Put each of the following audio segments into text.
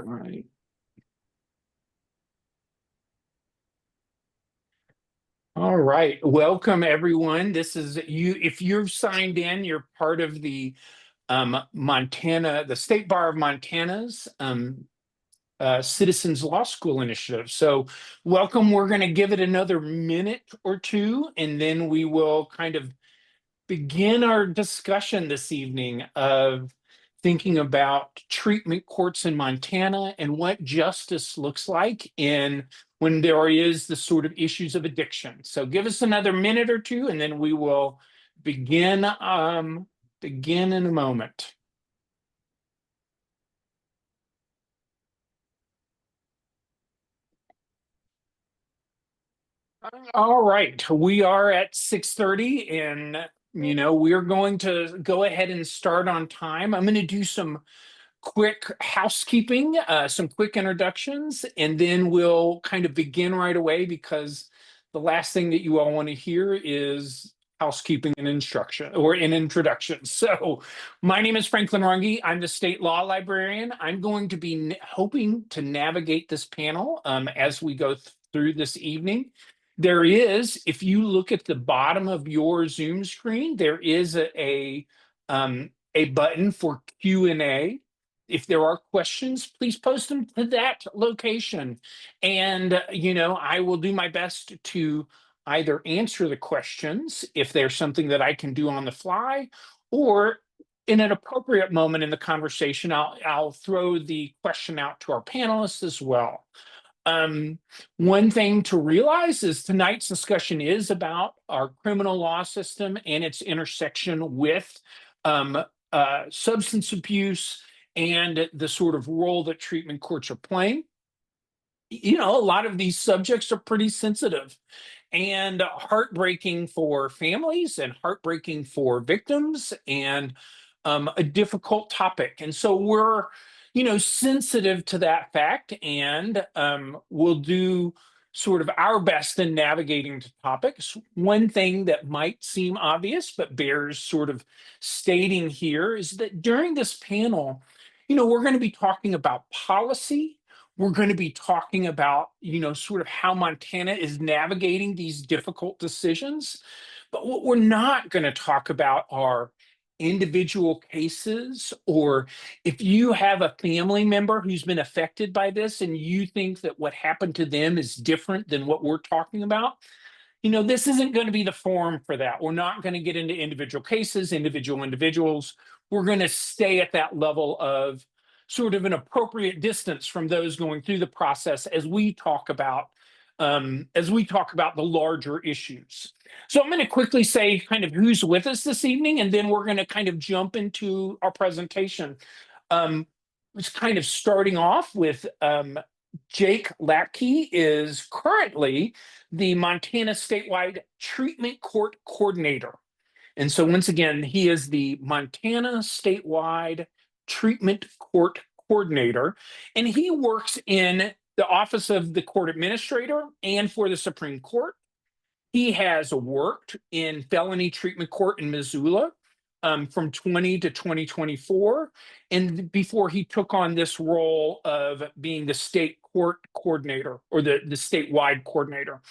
All right. All right. Welcome, everyone. This is you. If you've signed in, you're part of the Montana, the State Bar of Montana's Citizens Law School Initiative. So, welcome. We're going to give it another minute or two, and then we will kind of begin our discussion this evening of thinking about treatment courts in Montana and what justice looks like in when there is the sort of issues of addiction. So give us another minute or two, and then we will begin begin in a moment. All right, we are at 6:30, and we're going to go ahead and start on time. I'm going to do some quick housekeeping, some quick introductions, and then we'll kind of begin right away because the last thing that you all want to hear is housekeeping and instruction or an introduction. So, my name is Franklin Runge. I'm the state law librarian. I'm going to be hoping to navigate this panel as we go through this evening. There is, if you look at the bottom of your Zoom screen, there is a button for Q&A. If there are questions, please post them to that location. And, I will do my best to either answer the questions if there's something that I can do on the fly, or in an appropriate moment in the conversation, I'll throw the question out to our panelists as well. One thing to realize is tonight's discussion is about our criminal law system and its intersection with substance abuse and the sort of role that treatment courts are playing. A lot of these subjects are pretty sensitive and heartbreaking for families and heartbreaking for victims, and a difficult topic. And so we're, sensitive to that fact, and we'll do sort of our best in navigating the topics. One thing that might seem obvious, but bears sort of stating here, is that during this panel, we're going to be talking about policy. We're going to be talking about, sort of how Montana is navigating these difficult decisions. But what we're not going to talk about are individual cases, or if you have a family member who's been affected by this and you think that what happened to them is different than what we're talking about, this isn't going to be the forum for that. We're not going to get into individual cases, individuals. We're going to stay at that level of sort of an appropriate distance from those going through the process as we talk about the larger issues. So I'm going to quickly say kind of who's with us this evening, and then we're going to kind of jump into our presentation. It's kind of starting off with Jake Latke is currently the Montana Statewide Treatment Court Coordinator. And so once again, he is the Montana Statewide Treatment Court Coordinator, and he works in the Office of the Court Administrator and for the Supreme Court. He has worked in felony treatment court in Missoula from 20 to 2024, and before he took on this role of being the state court coordinator, or the statewide coordinator.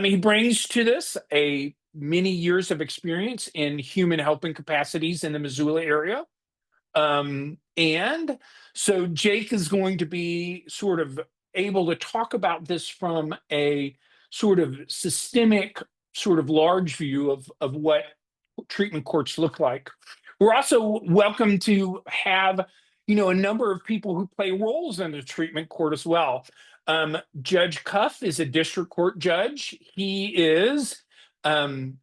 He brings to this a many years of experience in human helping capacities in the Missoula area. And so Jake is going to be sort of able to talk about this from a sort of systemic, sort of large view of what treatment courts look like. We're also welcome to have, a number of people who play roles in the treatment court as well. Judge Cuff is a district court judge. He is in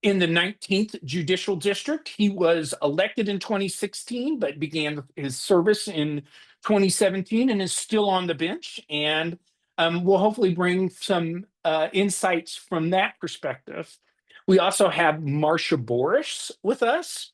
the 19th Judicial District. He was elected in 2016, but began his service in 2017 and is still on the bench. And we'll hopefully bring some insights from that perspective. We also have Marcia Boris with us.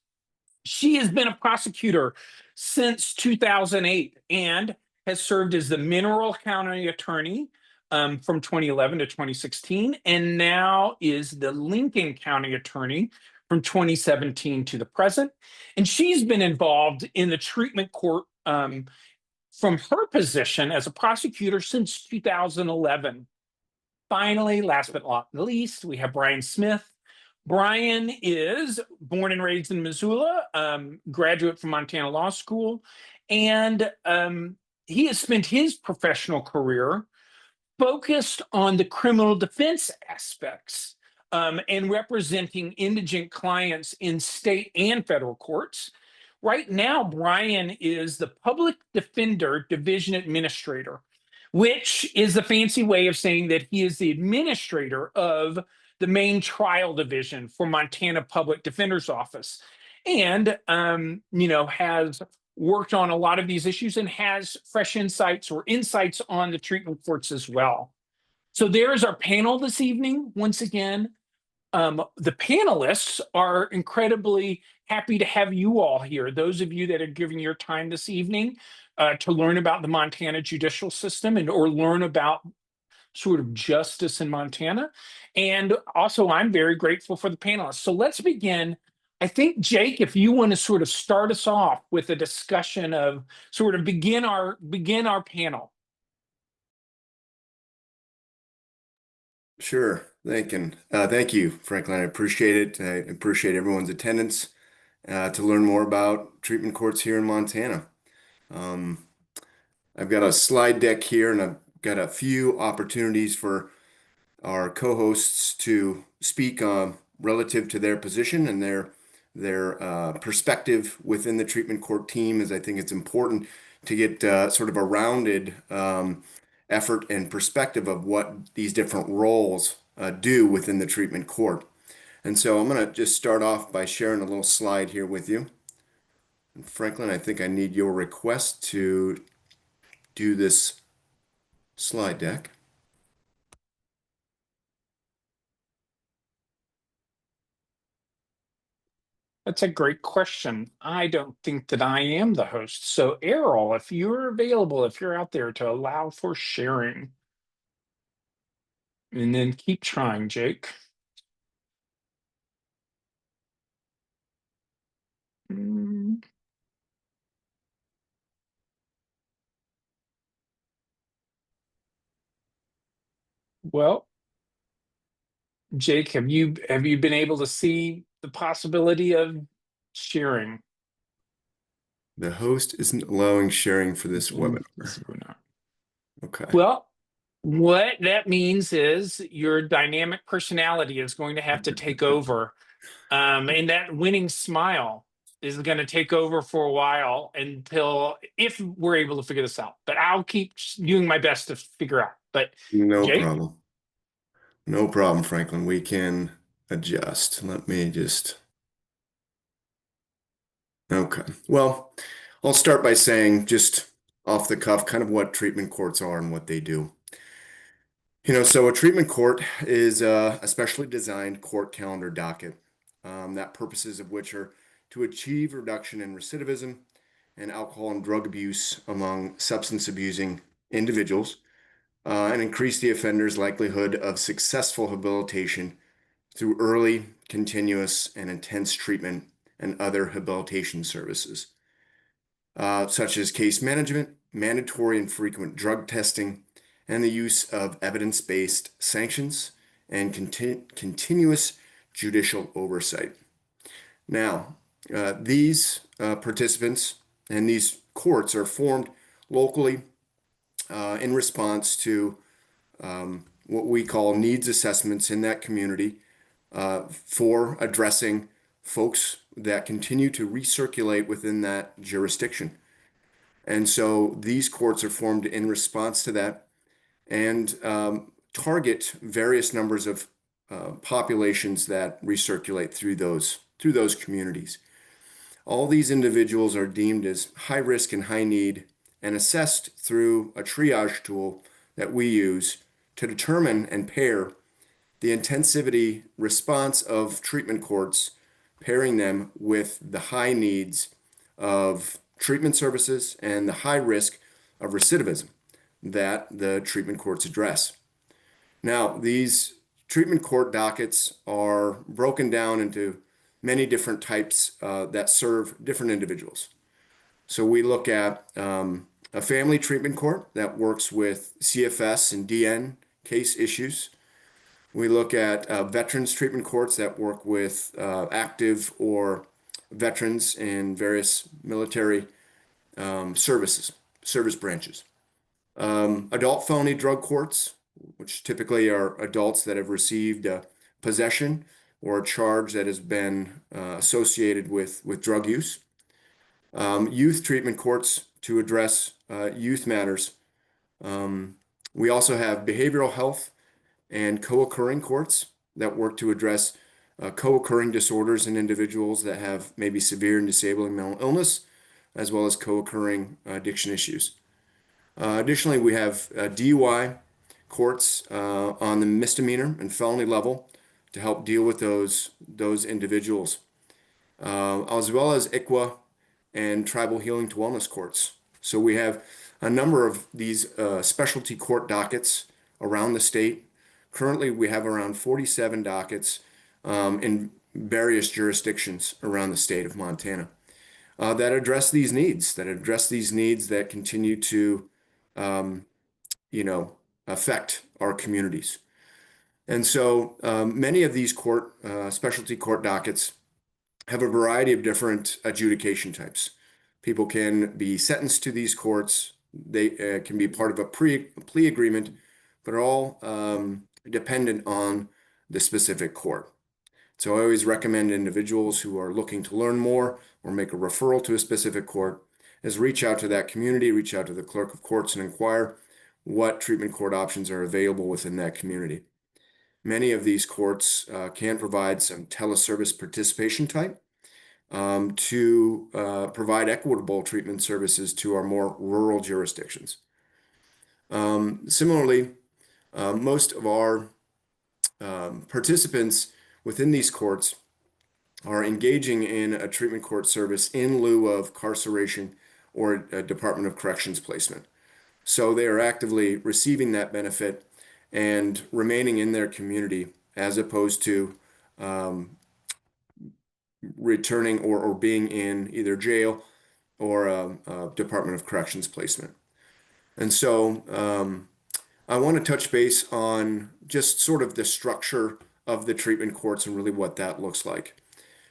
She has been a prosecutor since 2008 and has served as the Mineral County Attorney from 2011 to 2016, and now is the Lincoln County Attorney from 2017 to the present. And she's been involved in the treatment court from her position as a prosecutor since 2011. Finally, last but not least, we have Brian Smith. Brian is born and raised in Missoula, graduate from Montana Law School, and he has spent his professional career focused on the criminal defense aspects and representing indigent clients in state and federal courts. Right now, Brian is the Public Defender Division Administrator, which is a fancy way of saying that he is the administrator of the main trial division for Montana Public Defender's Office, and has worked on a lot of these issues and has fresh insights or insights on the treatment courts as well. So there is our panel this evening. Once again, the panelists are incredibly happy to have you all here. Those of you that are giving your time this evening to learn about the Montana judicial system or learn about sort of justice in Montana. And also, I'm very grateful for the panelists. So let's begin. I think, Jake, if you want to sort of start us off with a discussion of sort of begin our panel. Sure. Thank you, Franklin. I appreciate it. I appreciate everyone's attendance to learn more about treatment courts here in Montana. I've got a slide deck here, and I've got a few opportunities for our co-hosts to speak relative to their position and their perspective within the treatment court team, as I think it's important to get sort of a rounded effort and perspective of what these different roles do within the treatment court. And so I'm going to just start off by sharing a little slide here with you. And Franklin, I think I need your request to do this slide deck. That's a great question. I don't think that I am the host. So, Errol, if you're available, if you're out there to allow for sharing, and then keep trying, Jake. Well, Jake, have you been able to see the possibility of sharing? The host isn't allowing sharing for this webinar. Okay. Well, what that means is your dynamic personality is going to have to take over. And that winning smile is going to take over for a while if we're able to figure this out. But I'll keep doing my best to figure out. But no Jake? problem. No problem, Franklin. We can adjust. Let me just. Okay. Well, I'll start by saying just off the cuff kind of what treatment courts are and what they do. So a treatment court is a specially designed court calendar docket, that purposes of which are to achieve reduction in recidivism and alcohol and drug abuse among substance abusing individuals, and increase the offender's likelihood of successful habilitation through early, continuous, and intense treatment and other habilitation services, such as case management, mandatory and frequent drug testing, and the use of evidence-based sanctions and continuous judicial oversight. Now, these participants and these courts are formed locally in response to what we call needs assessments in that community for addressing folks that continue to recirculate within that jurisdiction. And so these courts are formed in response to that and target various numbers of populations that recirculate through those communities. All these individuals are deemed as high risk and high need and assessed through a triage tool that we use to determine and pair the intensivity response of treatment courts, pairing them with the high needs of treatment services and the high risk of recidivism that the treatment courts address. Now, these treatment court dockets are broken down into many different types that serve different individuals. So we look at a family treatment court that works with CFS and DN case issues. We look at veterans treatment courts that work with active or veterans in various military service branches. Adult felony drug courts, which typically are adults that have received possession or a charge that has been associated with drug use. Youth treatment courts to address youth matters. We also have behavioral health and co-occurring courts that work to address co-occurring disorders in individuals that have maybe severe and disabling mental illness, as well as co-occurring addiction issues. Additionally, we have DUI courts on the misdemeanor and felony level to help deal with those individuals, as well as ICWA and tribal healing to wellness courts. So we have a number of these specialty court dockets around the state. Currently, we have around 47 dockets in various jurisdictions around the state of Montana that address these needs, that continue to, affect our communities. And so many of these specialty court dockets have a variety of different adjudication types. People can be sentenced to these courts. They can be part of a plea agreement, but are all dependent on the specific court. So I always recommend individuals who are looking to learn more or make a referral to a specific court is reach out to that community, reach out to the clerk of courts and inquire what treatment court options are available within that community. Many of these courts can provide some teleservice participation type to provide equitable treatment services to our more rural jurisdictions. Similarly, most of our participants within these courts are engaging in a treatment court service in lieu of carceration or a Department of Corrections placement. So they are actively receiving that benefit and remaining in their community as opposed to returning or being in either jail or a Department of Corrections placement. And so I want to touch base on just sort of the structure of the treatment courts and really what that looks like.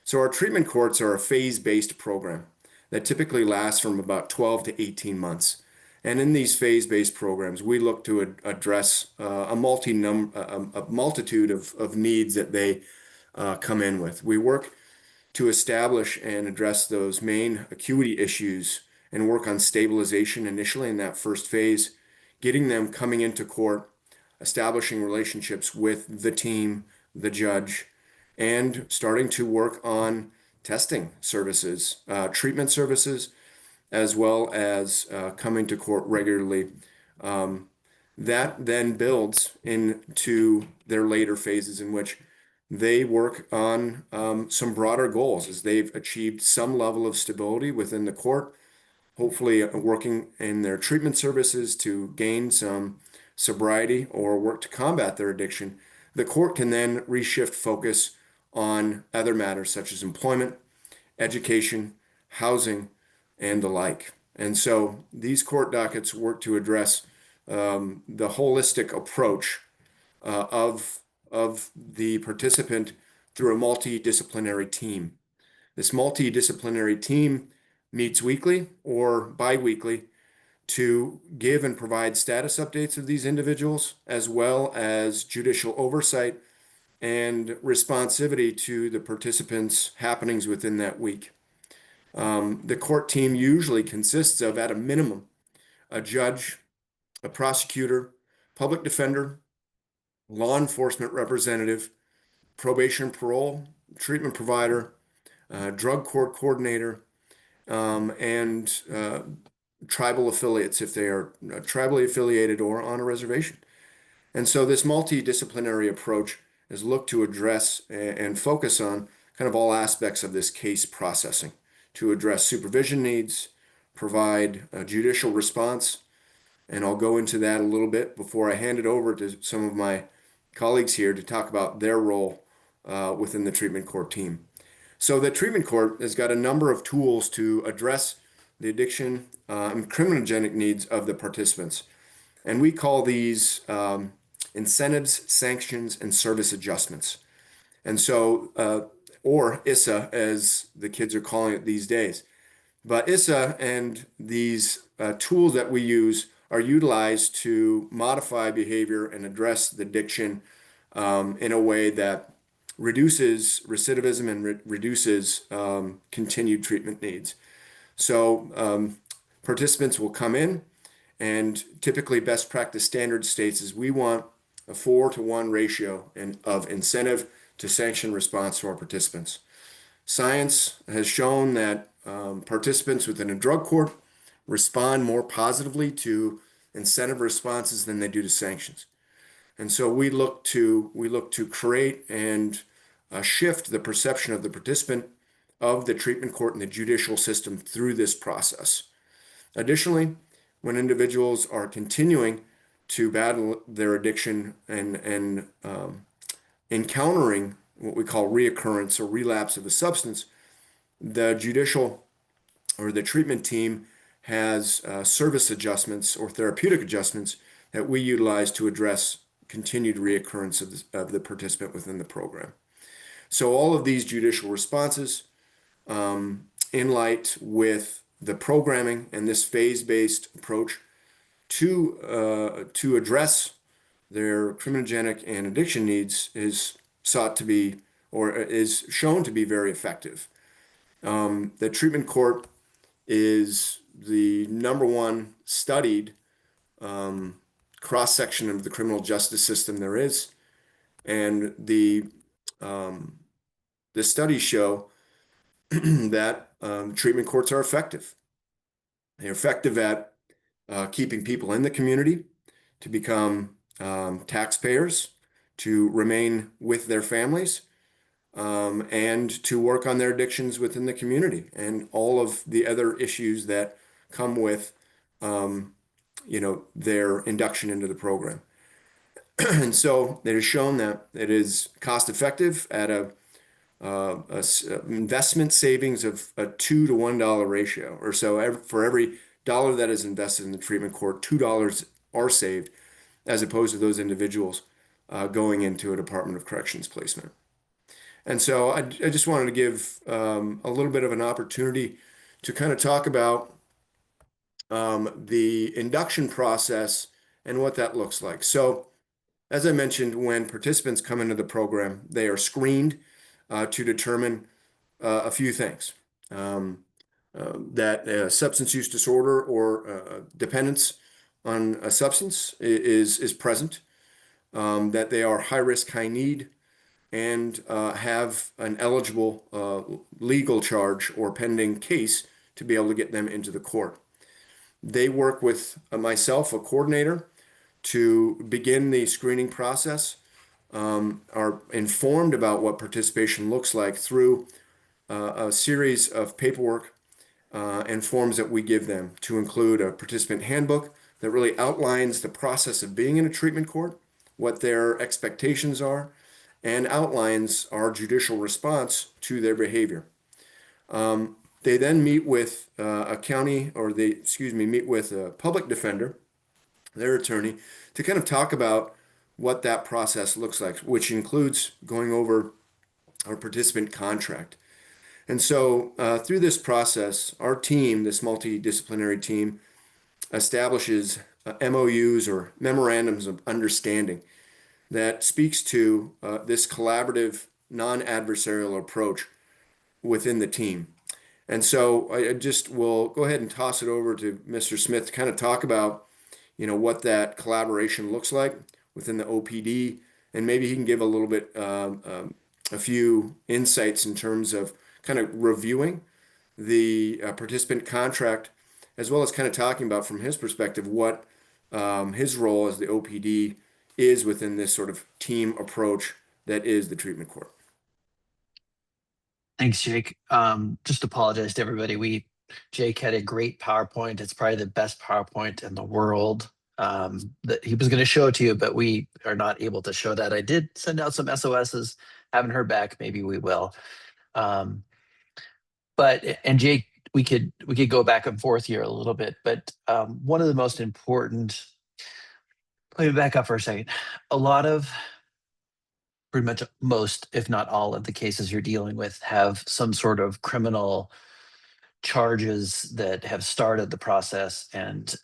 So our treatment courts are a phase-based program that typically lasts from about 12 to 18 months. And in these phase-based programs, we look to address a multitude of needs that they come in with. We work to establish and address those main acuity issues and work on stabilization initially in that first phase, getting them coming into court, establishing relationships with the team, the judge, and starting to work on testing services, treatment services, as well as coming to court regularly. That then builds into their later phases in which they work on some broader goals as they've achieved some level of stability within the court, hopefully working in their treatment services to gain some sobriety or work to combat their addiction. The court can then reshift focus on other matters such as employment, education, housing, and the like. And so these court dockets work to address the holistic approach of the participant through a multidisciplinary team. This multidisciplinary team meets weekly or bi-weekly to give and provide status updates of these individuals, as well as judicial oversight and responsivity to the participants' happenings within that week. The court team usually consists of, at a minimum, a judge, a prosecutor, public defender, law enforcement representative, probation parole, treatment provider, drug court coordinator, and tribal affiliates if they are tribally affiliated or on a reservation. And so this multidisciplinary approach is looked to address and focus on kind of all aspects of this case processing to address supervision needs, provide a judicial response, and I'll go into that a little bit before I hand it over to some of my colleagues here to talk about their role within the treatment court team. So the treatment court has got a number of tools to address the addiction and criminogenic needs of the participants. And we call these incentives, sanctions, and service adjustments. And so, or ISSA, as the kids are calling it these days. But ISSA and these tools that we use are utilized to modify behavior and address the addiction in a way that reduces recidivism and reduces continued treatment needs. So participants will come in, and typically best practice standard states is we want a 4-to-1 ratio of incentive to sanction response to our participants. Science has shown that participants within a drug court respond more positively to incentive responses than they do to sanctions. And so we look to create and shift the perception of the participant of the treatment court and the judicial system through this process. Additionally, when individuals are continuing to battle their addiction and encountering what we call reoccurrence or relapse of a substance, the judicial or the treatment team has service adjustments or therapeutic adjustments that we utilize to address continued reoccurrence of the participant within the program. So all of these judicial responses in light with the programming and this phase-based approach to address their criminogenic and addiction needs is sought to be or is shown to be very effective. The treatment court is the #1 studied cross-section of the criminal justice system there is, and the studies show that treatment courts are effective. They're effective at keeping people in the community to become taxpayers, to remain with their families, and to work on their addictions within the community and all of the other issues that come with their induction into the program. And so it is shown that it is cost effective at a investment savings of a $2-to-1 ratio or so. For every dollar that is invested in the treatment court, $2 are saved, as opposed to those individuals going into a Department of Corrections placement. And so I just wanted to give a little bit of an opportunity to kind of talk about the induction process and what that looks like. So as I mentioned, when participants come into the program, they are screened to determine a few things. That substance use disorder or dependence on a substance is present, that they are high risk, high need, and have an eligible legal charge or pending case to be able to get them into the court. They work with myself, a coordinator, to begin the screening process, are informed about what participation looks like through a series of paperwork and forms that we give them, to include a participant handbook that really outlines the process of being in a treatment court, what their expectations are, and outlines our judicial response to their behavior. They then meet with meet with a public defender, their attorney, to kind of talk about what that process looks like, which includes going over our participant contract. And so through this process, our team, this multidisciplinary team, establishes MOUs or memorandums of understanding that speaks to this collaborative, non-adversarial approach within the team. And so I just will go ahead and toss it over to Mr. Smith to kind of talk about, what that collaboration looks like within the OPD, and maybe he can give a little bit, a few insights in terms of kind of reviewing the participant contract, as well as kind of talking about from his perspective what his role as the OPD is within this sort of team approach that is the treatment court. Thanks, Jake. Just apologize to everybody. Jake had a great PowerPoint. It's probably the best PowerPoint in the world. That he was going to show it to you, but we are not able to show that. I did send out some SOSs. Haven't heard back. Maybe we will. And Jake, we could go back and forth here a little bit, but one of the most important. Let me back up for a second. A lot of, pretty much most, if not all, of the cases you're dealing with have some sort of criminal charges that have started the process. And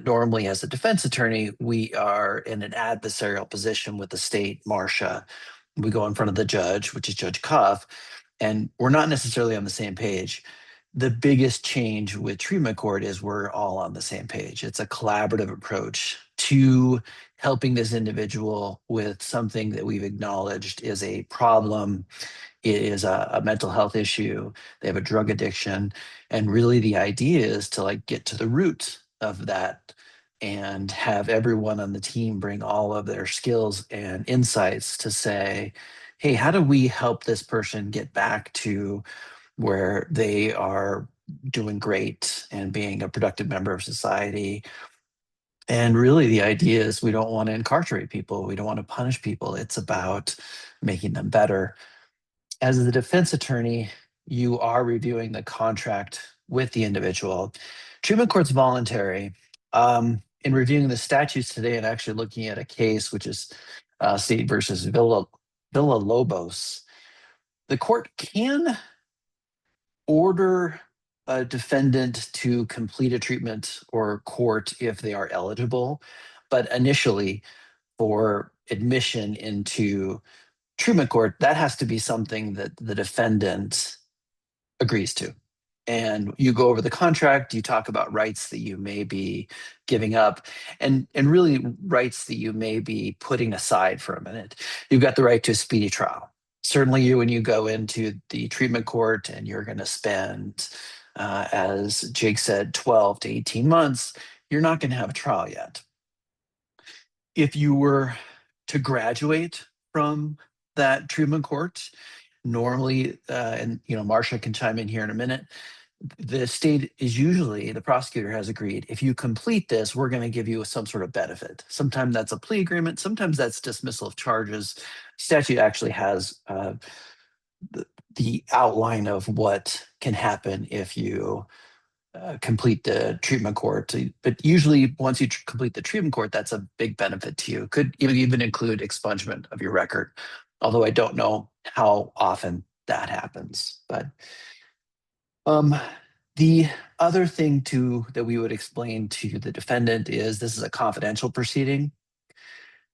normally, as a defense attorney, we are in an adversarial position with the state, Marcia. We go in front of the judge, which is Judge Cuff, and we're not necessarily on the same page. The biggest change with treatment court is we're all on the same page. It's a collaborative approach to helping this individual with something that we've acknowledged is a problem. It is a mental health issue. They have a drug addiction. And really the idea is to like get to the root of that and have everyone on the team bring all of their skills and insights to say, hey, how do we help this person get back to where they are doing great and being a productive member of society? And really, the idea is we don't want to incarcerate people. We don't want to punish people. It's about making them better. As the defense attorney, you are reviewing the contract with the individual. Treatment court's voluntary. In reviewing the statutes today and actually looking at a case, which is State versus Villa Lobos, the court can order a defendant to complete a treatment or court if they are eligible. But initially, for admission into treatment court, that has to be something that the defendant agrees to. And you go over the contract, you talk about rights that you may be giving up, and really rights that you may be putting aside for a minute. You've got the right to a speedy trial. Certainly, when you go into the treatment court and you're going to spend, as Jake said, 12 to 18 months, you're not going to have a trial yet. If you were to graduate from that treatment court, normally, and Marcia can chime in here in a minute, the state is usually, the prosecutor has agreed, if you complete this, we're going to give you some sort of benefit. Sometimes that's a plea agreement, sometimes that's dismissal of charges. Statute actually has the outline of what can happen if you complete the treatment court. But usually once you complete the treatment court, that's a big benefit to you. Could even include expungement of your record, although I don't know how often that happens. But the other thing that we would explain to the defendant is this is a confidential proceeding.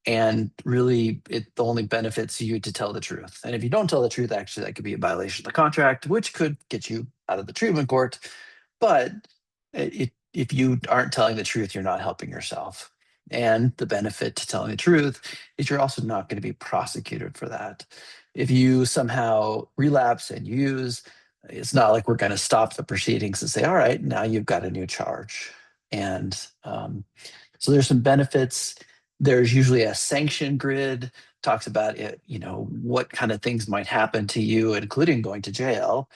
And really, it only benefits you to tell the truth. And if you don't tell the truth, actually, that could be a violation of the contract, which could get you out of the treatment court. But if you aren't telling the truth, you're not helping yourself. And the benefit to telling the truth is you're also not going to be prosecuted for that. If you somehow relapse and use, it's not like we're going to stop the proceedings and say, all right, now you've got a new charge. And so there's some benefits. There's usually a sanction grid, talks about it, what kind of things might happen to you, including going to jail,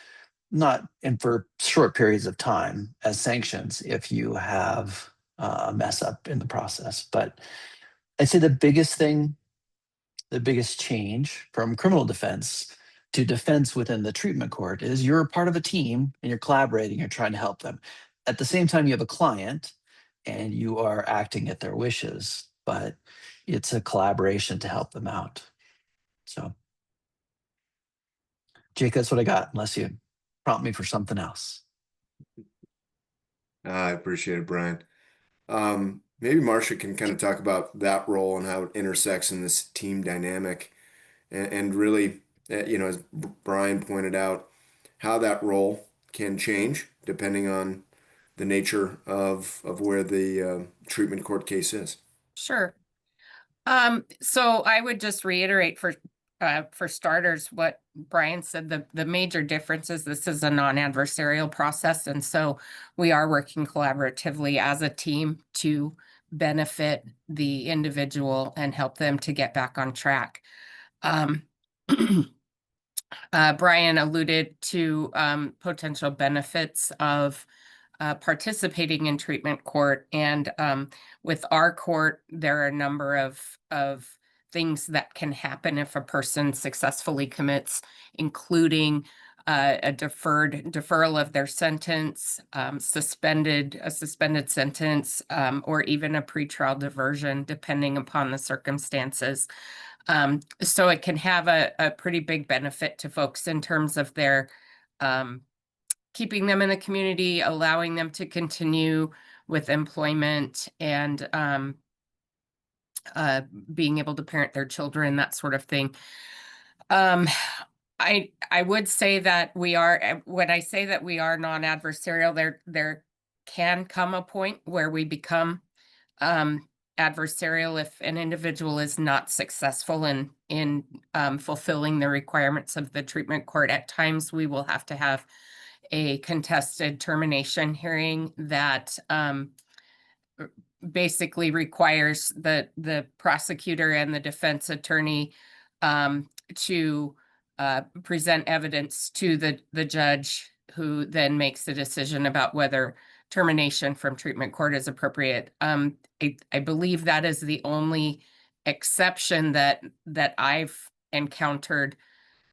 not and for short periods of time as sanctions if you have a mess up in the process. But I'd say the biggest change from criminal defense to defense within the treatment court is you're a part of a team and you're collaborating, you're trying to help them. At the same time, you have a client and you are acting at their wishes, but it's a collaboration to help them out. So, Jake, that's what I got, unless you prompt me for something else. I appreciate it, Brian. Maybe Marcia can kind of talk about that role and how it intersects in this team dynamic, and really, as Brian pointed out, how that role can change depending on the nature of where the treatment court case is. Sure. So I would just reiterate for starters what Brian said. The major difference is this is a non-adversarial process, and so we are working collaboratively as a team to benefit the individual and help them to get back on track. Brian alluded to potential benefits of participating in treatment court, and with our court, there are a number of things that can happen if a person successfully commits, including a deferral of their sentence, a suspended sentence, or even a pretrial diversion, depending upon the circumstances. So it can have a pretty big benefit to folks in terms of their keeping them in the community, allowing them to continue with employment, and being able to parent their children, that sort of thing. I would say that we are, when I say that we are non-adversarial, there can come a point where we become adversarial if an individual is not successful in fulfilling the requirements of the treatment court. At times, we will have to have a contested termination hearing that basically requires the prosecutor and the defense attorney to present evidence to the judge, who then makes the decision about whether termination from treatment court is appropriate. I believe that is the only exception that I've encountered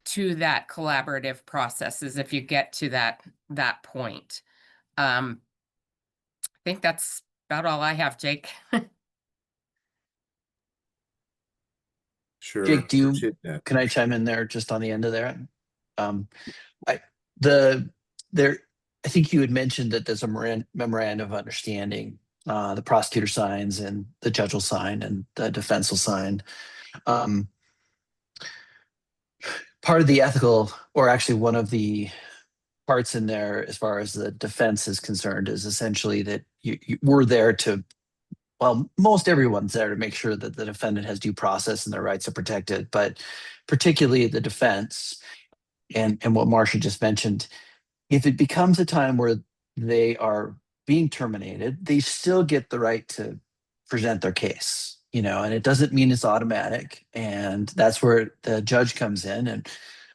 to that collaborative process, is if you get to that point. I think that's about all I have, Jake. Sure. Jake, Appreciate that. can I chime in there just on the end of there? I there I think you had mentioned that there's a memorandum of understanding. The prosecutor signs and the judge will sign and the defense will sign. Part of the ethical, or actually one of the parts in there as far as the defense is concerned, is essentially that we're there to, well, most everyone's there to make sure that the defendant has due process and their rights are protected, but particularly the defense and what Marcia just mentioned, if it becomes a time where they are being terminated, they still get the right to present their case, and it doesn't mean it's automatic. And that's where the judge comes in, and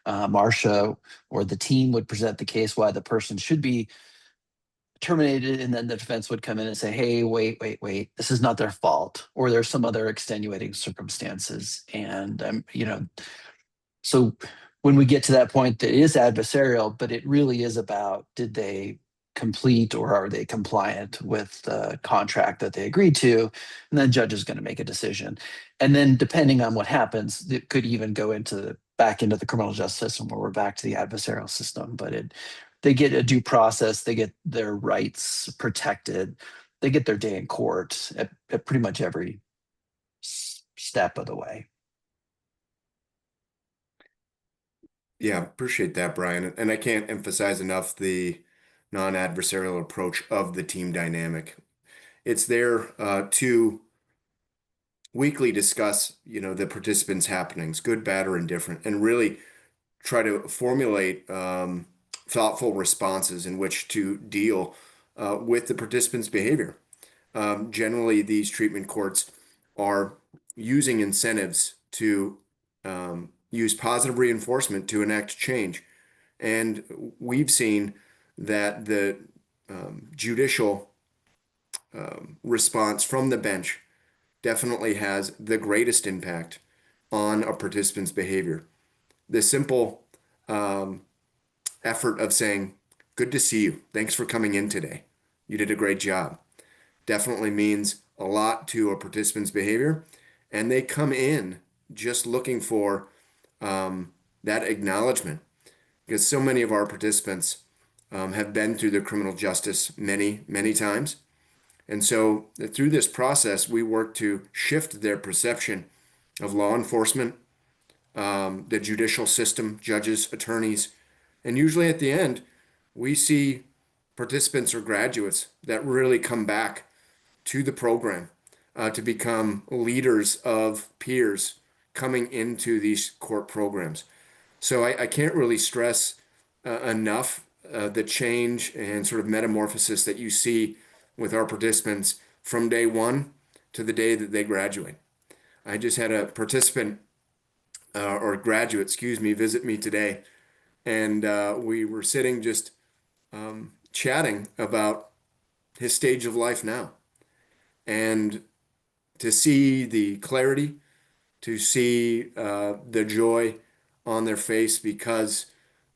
Marcia or the team would present the case why the person should be terminated, and then the defense would come in and say, hey, wait, this is not their fault, or there's some other extenuating circumstances. And so when we get to that point, that is adversarial, but it really is about, did they complete or are they compliant with the contract that they agreed to? And then the judge is going to make a decision. And then depending on what happens, it could even go back into the criminal justice system, where we're back to the adversarial system. But they get a due process, they get their rights protected, they get their day in court at pretty much every step of the way. Yeah, appreciate that, Brian. And I can't emphasize enough the non-adversarial approach of the team dynamic. It's there to weekly discuss, the participants' happenings, good, bad, or indifferent, and really try to formulate thoughtful responses in which to deal with the participants' behavior. Generally, these treatment courts are using incentives to use positive reinforcement to enact change. And we've seen that the judicial response from the bench definitely has the greatest impact on a participant's behavior. The simple effort of saying, good to see you. Thanks for coming in today. You did a great job. Definitely means a lot to a participant's behavior. And they come in just looking for that acknowledgement, because so many of our participants have been through the criminal justice many, many times. And so through this process, we work to shift their perception of law enforcement, the judicial system, judges, attorneys. And usually at the end, we see participants or graduates that really come back to the program to become leaders of peers coming into these court programs. So I can't really stress enough the change and sort of metamorphosis that you see with our participants from day one to the day that they graduate. I just had a participant or graduate, visit me today, and we were sitting just chatting about his stage of life now. And to see the clarity, to see the joy on their face because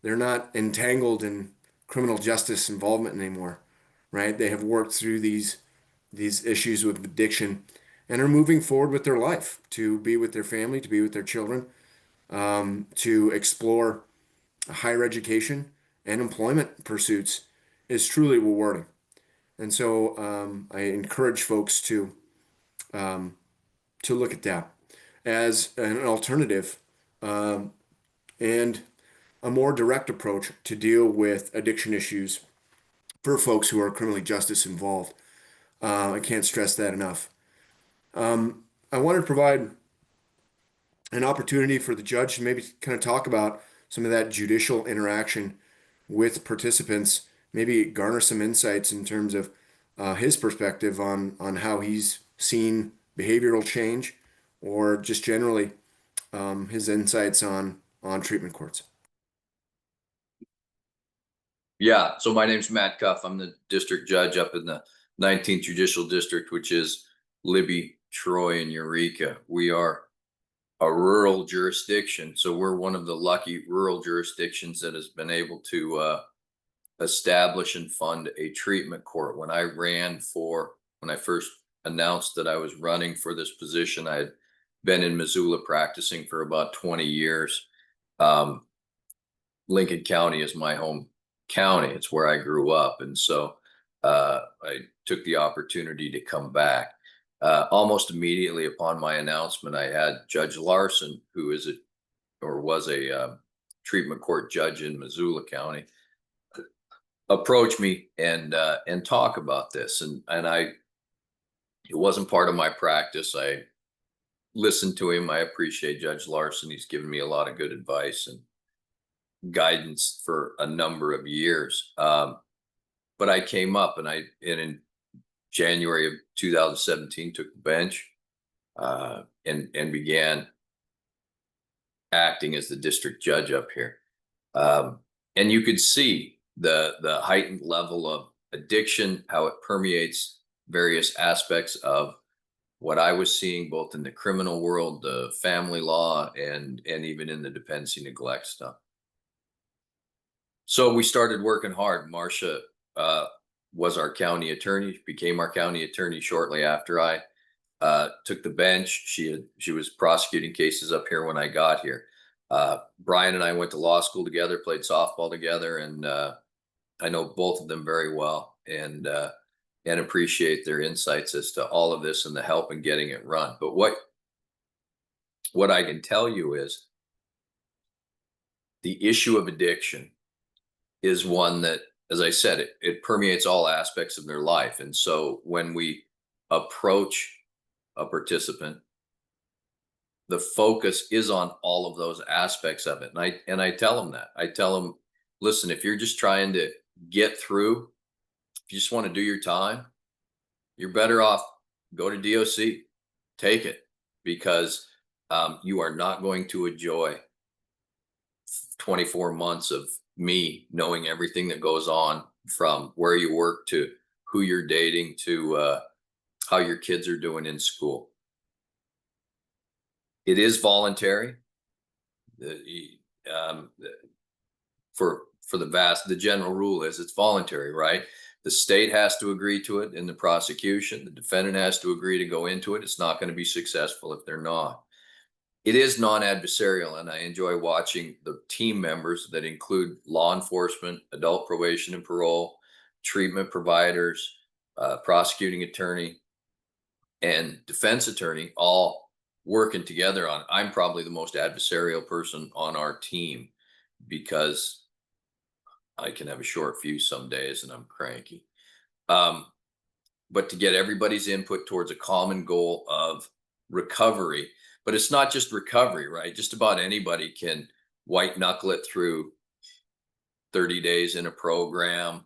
They're not entangled in criminal justice involvement anymore, right? They have worked through these issues with addiction and are moving forward with their life to be with their family, to be with their children, to explore higher education and employment pursuits is truly rewarding. And so I encourage folks to look at that as an alternative and a more direct approach to deal with addiction issues for folks who are criminally justice involved. I can't stress that enough. I wanted to provide an opportunity for the judge to maybe kind of talk about some of that judicial interaction with participants, maybe garner some insights in terms of his perspective on how he's seen behavioral change, or just generally his insights on treatment courts. Yeah, so my name's Matt Cuff. I'm the district judge up in the 19th Judicial District, which is Libby, Troy, and Eureka. We are a rural jurisdiction, so we're one of the lucky rural jurisdictions that has been able to establish and fund a treatment court. When I first announced that I was running for this position, I had been in Missoula practicing for about 20 years. Lincoln County is my home county. It's where I grew up. And so I took the opportunity to come back. Almost immediately upon my announcement, I had Judge Larson, who was a treatment court judge in Missoula County, approach me and talk about this. And it wasn't part of my practice. I listened to him. I appreciate Judge Larson. He's given me a lot of good advice and guidance for a number of years. But I came up and in January of 2017 took the bench and began acting as the district judge up here. And you could see the heightened level of addiction, how it permeates various aspects of what I was seeing both in the criminal world, the family law, and even in the dependency neglect stuff. So we started working hard. Marcia was our county attorney, became our county attorney shortly after I took the bench. She was prosecuting cases up here when I got here. Brian and I went to law school together, played softball together, and I know both of them very well and appreciate their insights as to all of this and the help in getting it run. But what I can tell you is the issue of addiction is one that, as I said, it permeates all aspects of their life. And so when we approach a participant, the focus is on all of those aspects of it. And I tell them that. I tell them, listen, if you're just trying to get through, if you just want to do your time, you're better off go to DOC, take it, because you are not going to enjoy 24 months of me knowing everything that goes on, from where you work to who you're dating to how your kids are doing in school. It is voluntary. For the general rule is it's voluntary, right? The state has to agree to it in the prosecution. The defendant has to agree to go into it. It's not going to be successful if they're not. It is non-adversarial, and I enjoy watching the team members that include law enforcement, adult probation and parole, treatment providers, prosecuting attorney, and defense attorney all working together on. I'm probably the most adversarial person on our team because I can have a short fuse some days and I'm cranky. But to get everybody's input towards a common goal of recovery. But it's not just recovery, right? Just about anybody can white knuckle it through 30 days in a program,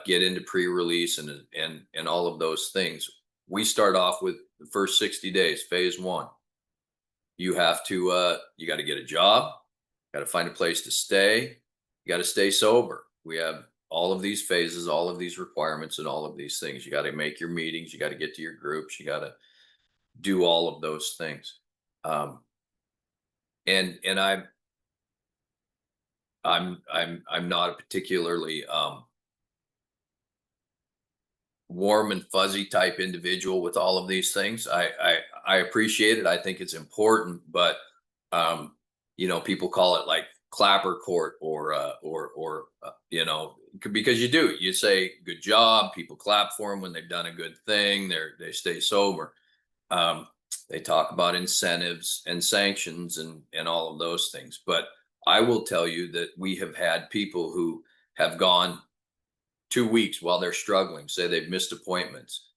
get into pre-release and all of those things. We start off with the first 60 days, phase 1. You have to, you got to get a job, got to find a place to stay, you got to stay sober. We have all of these phases, all of these requirements, and all of these things. You got to make your meetings, you got to get to your groups, you got to do all of those things. And I'm not a particularly warm and fuzzy type individual with all of these things. I appreciate it. I think it's important, but you know, people call it like clapper court you know, because you do, you say good job, people clap for them when they've done a good thing, they stay sober. Um, they talk about incentives and sanctions and all of those things. But I will tell you that we have had people who have gone 2 weeks while they're struggling, say they've missed appointments.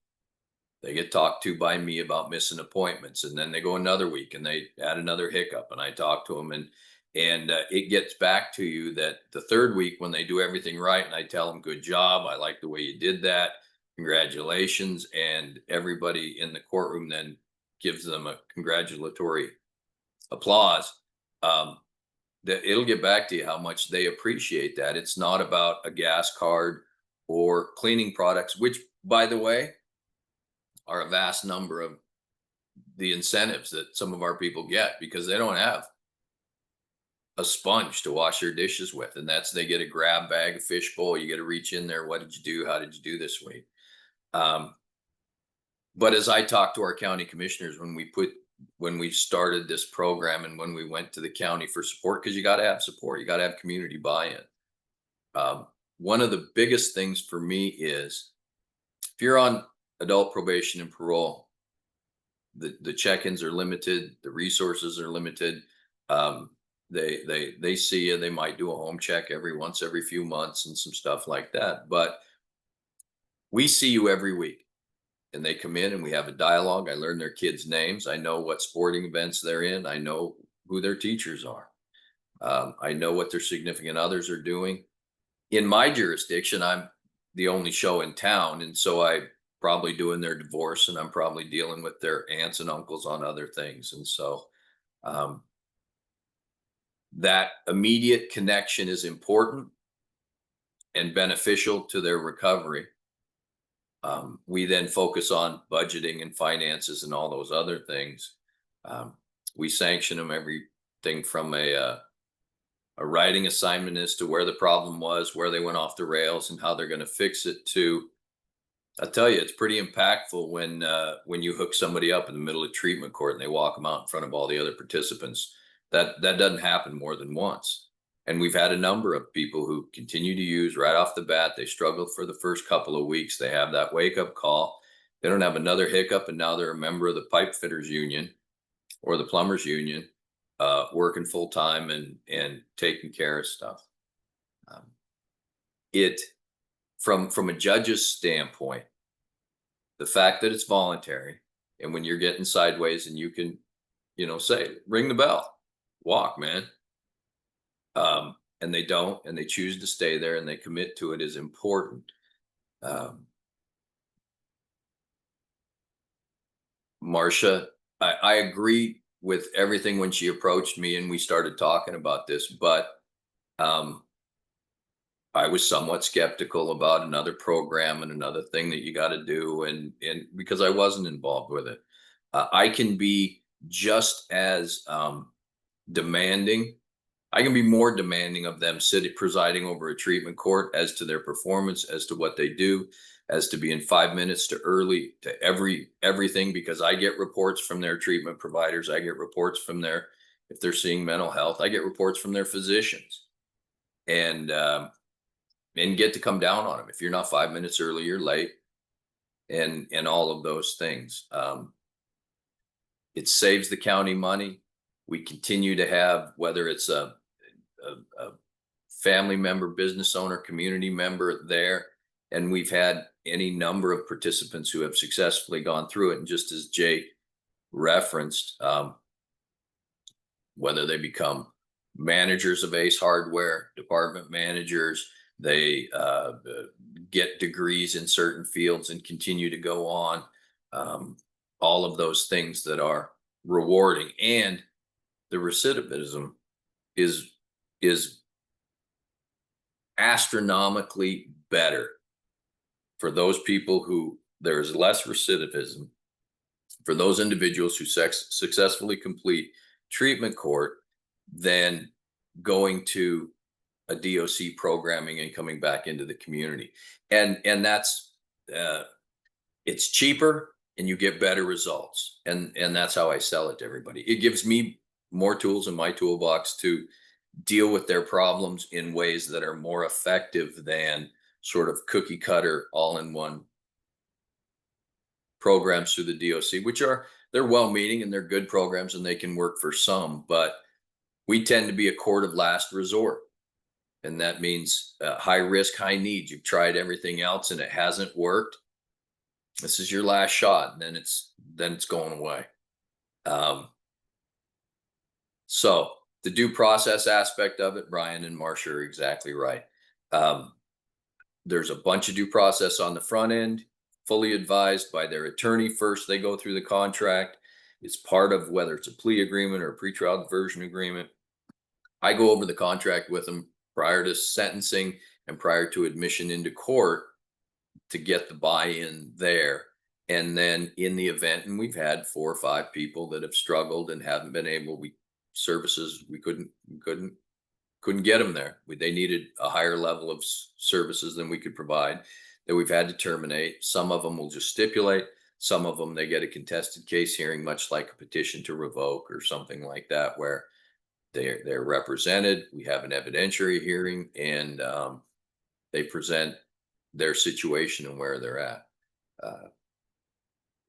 They get talked to by me about missing appointments, and then they go another week and they add another hiccup, and I talk to them, and it gets back to you that the third week when they do everything right, and I tell them, "Good job! I like the way you did that. Congratulations!" And everybody in the courtroom then gives them a congratulatory applause. That it'll get back to you how much they appreciate that. It's not about a gas card or cleaning products, which, by the way, are a vast number of the incentives that some of our people get because they don't have a sponge to wash their dishes with. And that's, they get a grab bag, a fishbowl. You got to reach in there. What did you do? How did you do this week? But as I talked to our county commissioners when we started this program and when we went to the county for support, because you got to have support, you got to have community buy-in. One of the biggest things for me is if you're on adult probation and parole, the check-ins are limited, the resources are limited. They see you, they might do a home check every few months and some stuff like that. But we see you every week. And they come in and we have a dialogue. I learn their kids' names. I know what sporting events they're in. I know who their teachers are. I know what their significant others are doing. In my jurisdiction, I'm the only show in town. And so I probably doing their divorce and I'm probably dealing with their aunts and uncles on other things. And so that immediate connection is important and beneficial to their recovery. We then focus on budgeting and finances and all those other things. We sanction them everything from a writing assignment as to where the problem was, where they went off the rails, and how they're going to fix it. To, I'll tell you, it's pretty impactful when you hook somebody up in the middle of treatment court and they walk them out in front of all the other participants. That doesn't happen more than once. And we've had a number of people who continue to use right off the bat. They struggled for the first couple of weeks. They have that wake up call. They don't have another hiccup. And now they're a member of the pipe fitters union or the plumbers union, working full time and taking care of stuff. From a judge's standpoint, the fact that it's voluntary, and when you're getting sideways and you can, say, ring the bell, walk, man. And they don't, and they choose to stay there and they commit to it is important. Marcia, I agree with everything when she approached me and we started talking about this, but I was somewhat skeptical about another program and another thing that you got to do, and because I wasn't involved with it. I can be just as demanding. I can be more demanding of them presiding over a treatment court as to their performance, as to what they do, as to being 5 minutes to early to everything, because I get reports from their treatment providers. I get reports from if they're seeing mental health, I get reports from their physicians, and get to come down on them. If you're not 5 minutes early, you're late, and all of those things. It saves the county money. We continue to have, whether it's a family member, business owner, community member there, and we've had any number of participants who have successfully gone through it. And just as Jay referenced, whether they become managers of Ace Hardware, department managers, they get degrees in certain fields and continue to go on, all of those things that are rewarding. And the recidivism is astronomically better for those people who there's less recidivism, for those individuals who successfully complete treatment court than going to a DOC programming and coming back into the community. And that's, it's cheaper and you get better results. And that's how I sell it to everybody. It gives me more tools in my toolbox to deal with their problems in ways that are more effective than sort of cookie cutter all in one programs through the DOC, which they're well meaning and they're good programs and they can work for some, but we tend to be a court of last resort. And that means high risk, high need. You've tried everything else and it hasn't worked. This is your last shot, and then it's going away. So the due process aspect of it, Brian and Marcia are exactly right. There's a bunch of due process on the front end, fully advised by their attorney. First, they go through the contract. It's part of whether it's a plea agreement or a pretrial diversion agreement. I go over the contract with them prior to sentencing and prior to admission into court to get the buy-in there. And then in the event, and we've had 4 or 5 people that have struggled and haven't been able, we couldn't get them there. They needed a higher level of services than we could provide, that we've had to terminate. Some of them will just stipulate. Some of them, they get a contested case hearing, much like a petition to revoke or something like that, where they're represented. We have an evidentiary hearing, and they present their situation and where they're at.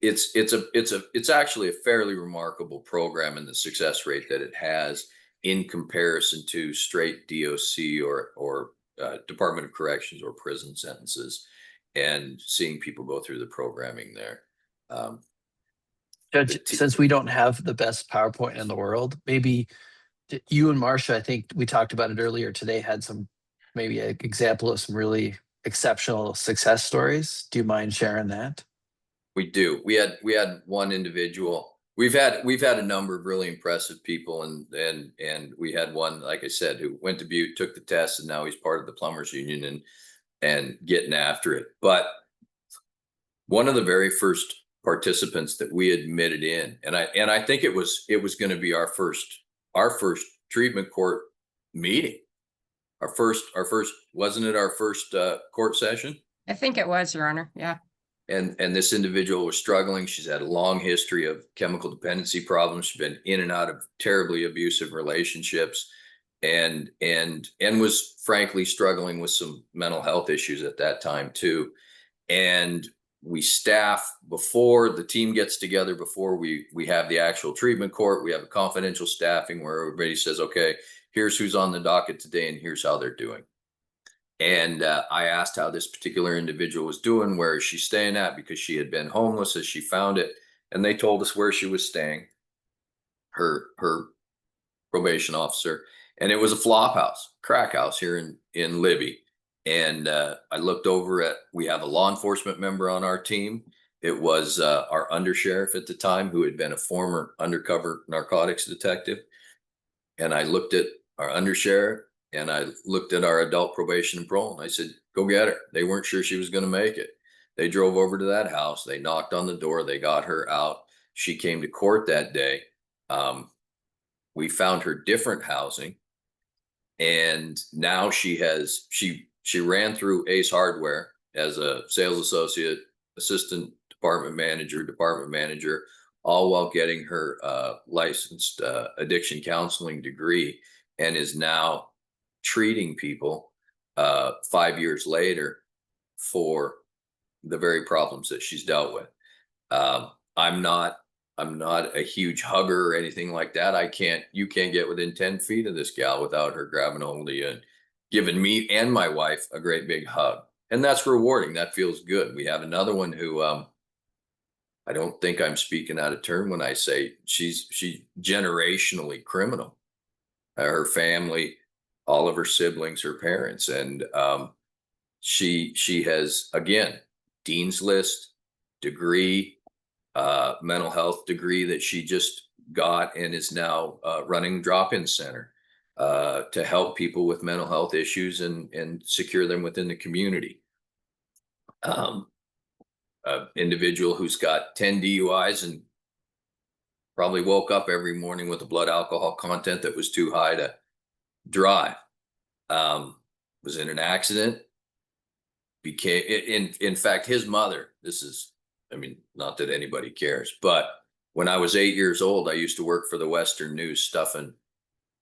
It's actually a fairly remarkable program, and the success rate that it has in comparison to straight DOC or Department of Corrections or prison sentences, and seeing people go through the programming there. Judge, since we don't have the best PowerPoint in the world, maybe you and Marcia, I think we talked about it earlier today, had some, maybe an example of some really exceptional success stories. Do you mind sharing that? We do. We had one individual. We've had a number of really impressive people, and we had one, like I said, who went to Butte, took the test, and now he's part of the plumbers union and getting after it. But one of the very first participants that we admitted in, and I think it was going to be our first treatment court meeting. Our first, wasn't it our first court session? I think it was, Your Honor. Yeah. And this individual was struggling. She's had a long history of chemical dependency problems. She's been in and out of terribly abusive relationships, and was frankly struggling with some mental health issues at that time too. And we staff, before the team gets together, before we have the actual treatment court, we have a confidential staffing where everybody says, okay, here's who's on the docket today and here's how they're doing. And I asked how this particular individual was doing, where is she staying at, because she had been homeless as she found it. And they told us where she was staying, her probation officer. And it was a flop house, crack house here in Libby. And I looked over at, we have a law enforcement member on our team. It was our undersheriff at the time, who had been a former undercover narcotics detective. And I looked at our undersheriff, and I looked at our adult probation and parole, and I said, go get her. They weren't sure she was going to make it. They drove over to that house. They knocked on the door. They got her out. She came to court that day. We found her different housing. And now she ran through Ace Hardware as a sales associate, assistant department manager, all while getting her licensed addiction counseling degree, and is now treating people 5 years later for the very problems that she's dealt with. I'm not a huge hugger or anything like that. You can't get within 10 feet of this gal without her grabbing hold of you and giving me and my wife a great big hug. And that's rewarding. That feels good. We have another one who, I don't think I'm speaking out of turn when I say she's generationally criminal. Her family, all of her siblings, her parents, and she has, again, Dean's List degree, mental health degree that she just got, and is now running drop-in center to help people with mental health issues and secure them within the community. Individual who's got 10 DUIs and probably woke up every morning with a blood alcohol content that was too high to drive. Was in an accident, in fact, his mother, this is, I mean, not that anybody cares, but when I was 8 years old, I used to work for the Western News, stuffing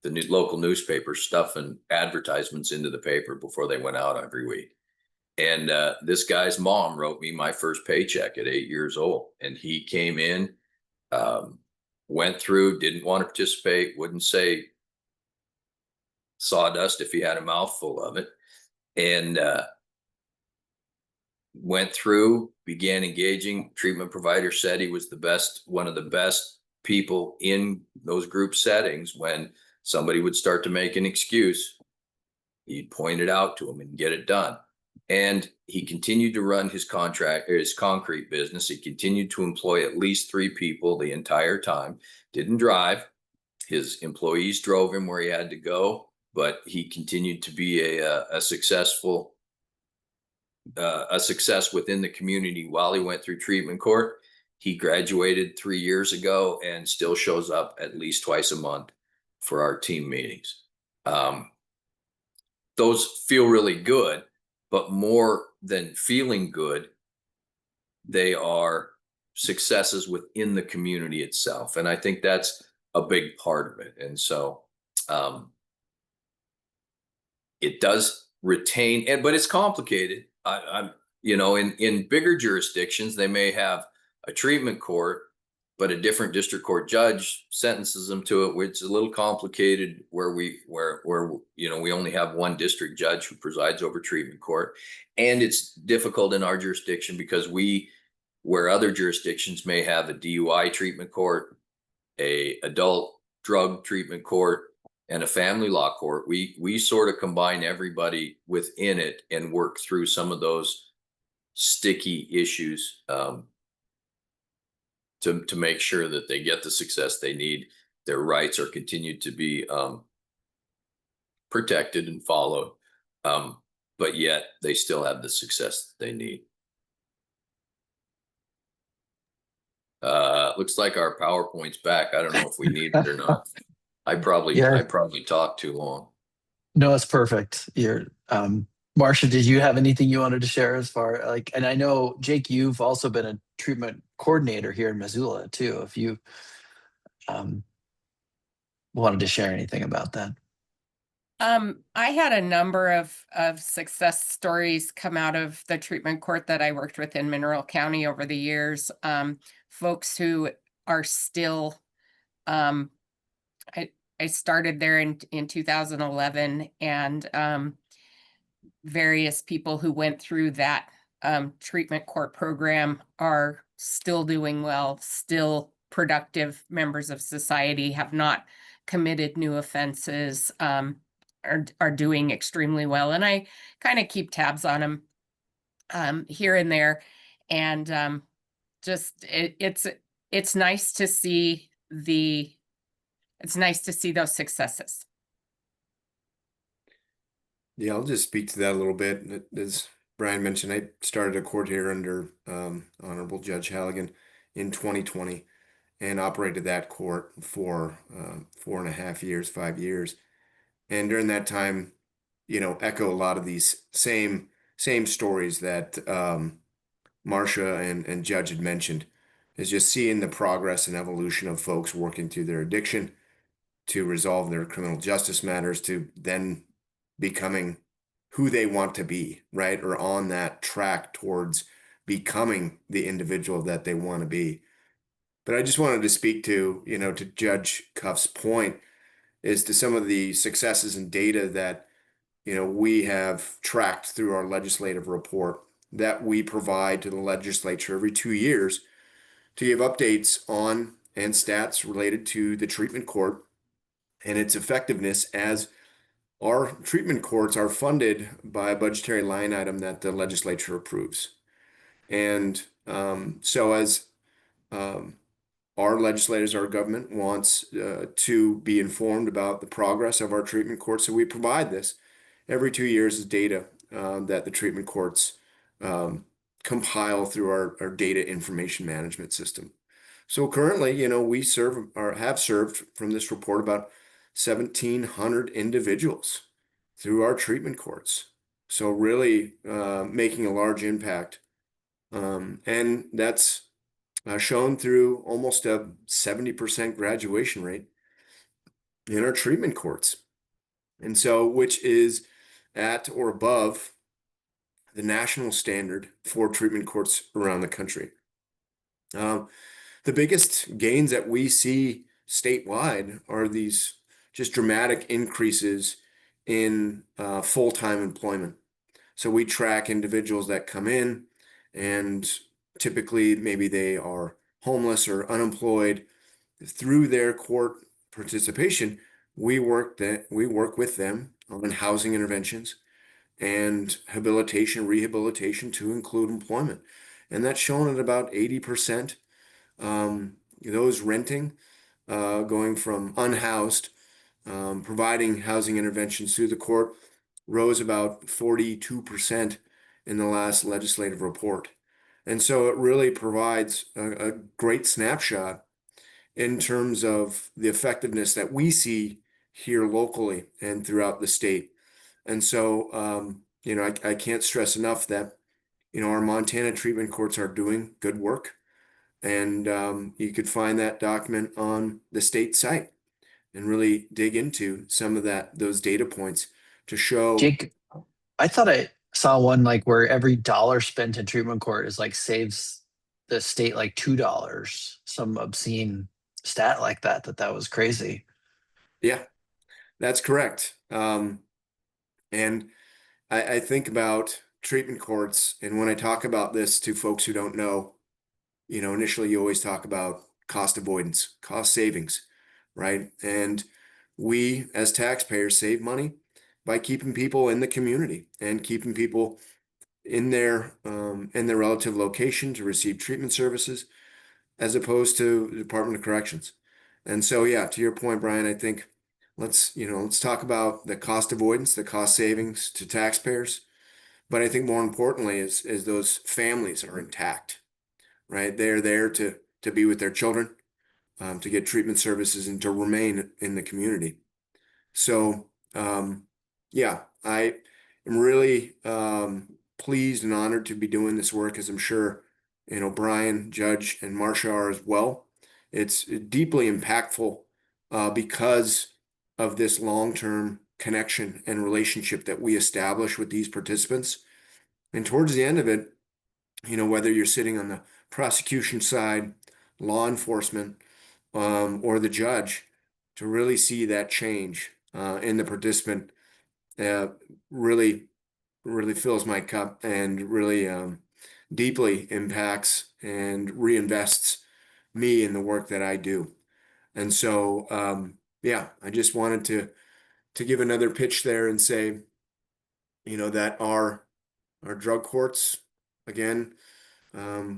the local newspaper, stuffing advertisements into the paper before they went out every week. And this guy's mom wrote me my first paycheck at 8 years old. And he came in, went through, didn't want to participate, wouldn't say sawdust if he had a mouthful of it. And went through, began engaging. Treatment provider said he was the best, one of the best people in those group settings. When somebody would start to make an excuse, he'd point it out to them and get it done. And he continued to run his concrete business. He continued to employ at least 3 people the entire time. Didn't drive. His employees drove him where he had to go, but he continued to be a successful a success within the community while he went through treatment court. He graduated 3 years ago and still shows up at least twice a month for our team meetings. Those feel really good, but more than feeling good, they are successes within the community itself. And I think that's a big part of it. And so it does retain, but it's complicated. I'm, in bigger jurisdictions, they may have a treatment court, but a different district court judge sentences them to it, which is a little complicated, where we only have one district judge who presides over treatment court. And it's difficult in our jurisdiction because where other jurisdictions may have a DUI treatment court, a adult drug treatment court, and a family law court, we sort of combine everybody within it and work through some of those sticky issues to make sure that they get the success they need. Their rights are continued to be protected and followed, but yet they still have the success that they need. Looks like our PowerPoint's back. I don't know if we need it or not. I probably talked too long. No, it's perfect. Marcia, did you have anything you wanted to share as far and I know, Jake, you've also been a treatment coordinator here in Missoula too. If you wanted to share anything about that. I had a number of success stories come out of the treatment court that I worked with in Mineral County over the years. Folks who are still, I started there in 2011, and various people who went through that treatment court program are still doing well, still productive members of society, have not committed new offenses, are doing extremely well. And I kind of keep tabs on them here and there. And it's nice to see those successes. Yeah, I'll just speak to that a little bit. As Brian mentioned, I started a court here under Honorable Judge Halligan in 2020 and operated that court for 4.5 years, 5 years. And during that time, echo a lot of these same stories that Marcia and Judge had mentioned, is just seeing the progress and evolution of folks working through their addiction to resolve their criminal justice matters, to then becoming who they want to be, right? Or on that track towards becoming the individual that they want to be. But I just wanted to speak to, to Judge Cuff's point, is to some of the successes and data that, we have tracked through our legislative report that we provide to the legislature every 2 years to give updates on and stats related to the treatment court and its effectiveness, as our treatment courts are funded by a budgetary line item that the legislature approves. And so as our legislators, our government wants to be informed about the progress of our treatment courts, so we provide this every 2 years as data that the treatment courts compile through our data information management system. So currently, we serve or have served from this report about 1,700 individuals through our treatment courts. So really making a large impact. And that's shown through almost a 70% graduation rate in our treatment courts. And so, which is at or above the national standard for treatment courts around the country. The biggest gains that we see statewide are these just dramatic increases in full-time employment. So we track individuals that come in, and typically maybe they are homeless or unemployed. Through their court participation, we work with them on housing interventions and rehabilitation to include employment. And that's shown at about 80%. Those renting, going from unhoused, providing housing interventions through the court, rose about 42% in the last legislative report. And so it really provides a great snapshot in terms of the effectiveness that we see here locally and throughout the state. And so, I can't stress enough that, our Montana treatment courts are doing good work. And you could find that document on the state site and really dig into some of those data points to show. Jake, I thought I saw one like where every dollar spent in treatment court is like saves the state like $2. Some obscene stat like that was crazy. Yeah, that's correct. And I think about treatment courts, and when I talk about this to folks who don't know, initially you always talk about cost avoidance, cost savings, right? And we as taxpayers save money by keeping people in the community and keeping people in their relative location to receive treatment services, as opposed to the Department of Corrections. And so, yeah, to your point, Brian, I think let's talk about the cost avoidance, the cost savings to taxpayers. But I think more importantly is those families are intact, right? They're there to be with their children, to get treatment services and to remain in the community. So, yeah, I am really pleased and honored to be doing this work, as I'm sure, Brian, Judge, and Marcia are as well. It's deeply impactful because of this long-term connection and relationship that we establish with these participants. And towards the end of it, whether you're sitting on the prosecution side, law enforcement, or the judge, to really see that change in the participant really fills my cup and really deeply impacts and reinvests me in the work that I do. And so, yeah, I just wanted to give another pitch there and say, that our drug courts, again,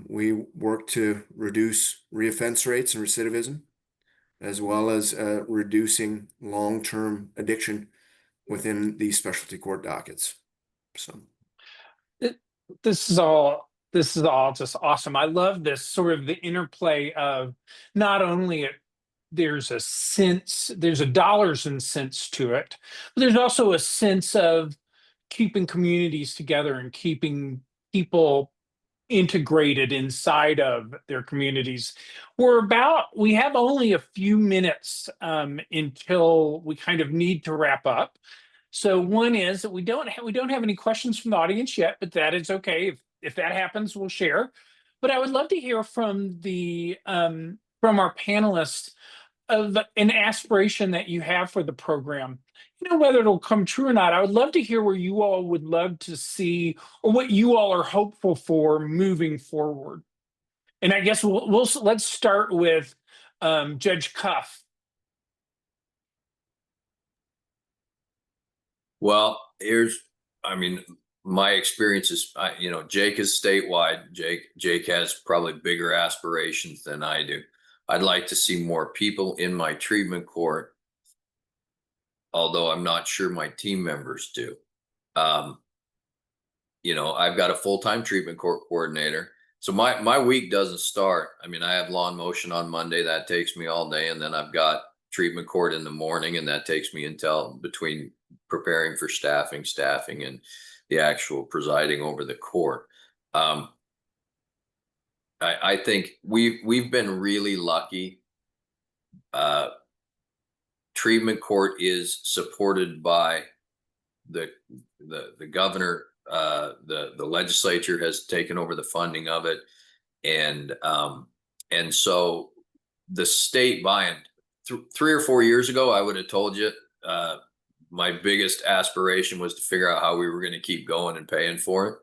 we work to reduce reoffense rates and recidivism, as well as reducing long-term addiction within these specialty court dockets. So This is all just awesome. I love this sort of the interplay of not only there's a dollars and cents to it, but there's also a sense of keeping communities together and keeping people integrated inside of their communities. We have only a few minutes until we kind of need to wrap up. So one is that we don't have any questions from the audience yet, but that is okay. If that happens, we'll share. But I would love to hear from from our panelists of an aspiration that you have for the program. Whether it'll come true or not, I would love to hear where you all would love to see, or what you all are hopeful for moving forward. And I guess let's start with Judge Cuff. Well, my experience is, Jake is statewide. Jake has probably bigger aspirations than I do. I'd like to see more people in my treatment court, although I'm not sure my team members do. I've got a full-time treatment court coordinator. So my week doesn't start. I have law in motion on Monday. That takes me all day. And then I've got treatment court in the morning, and that takes me until between preparing for staffing, and the actual presiding over the court. I think we've been really lucky. Treatment court is supported by the governor. The legislature has taken over the funding of it, and so the state buying 3 or 4 years ago, I would have told you my biggest aspiration was to figure out how we were going to keep going and paying for it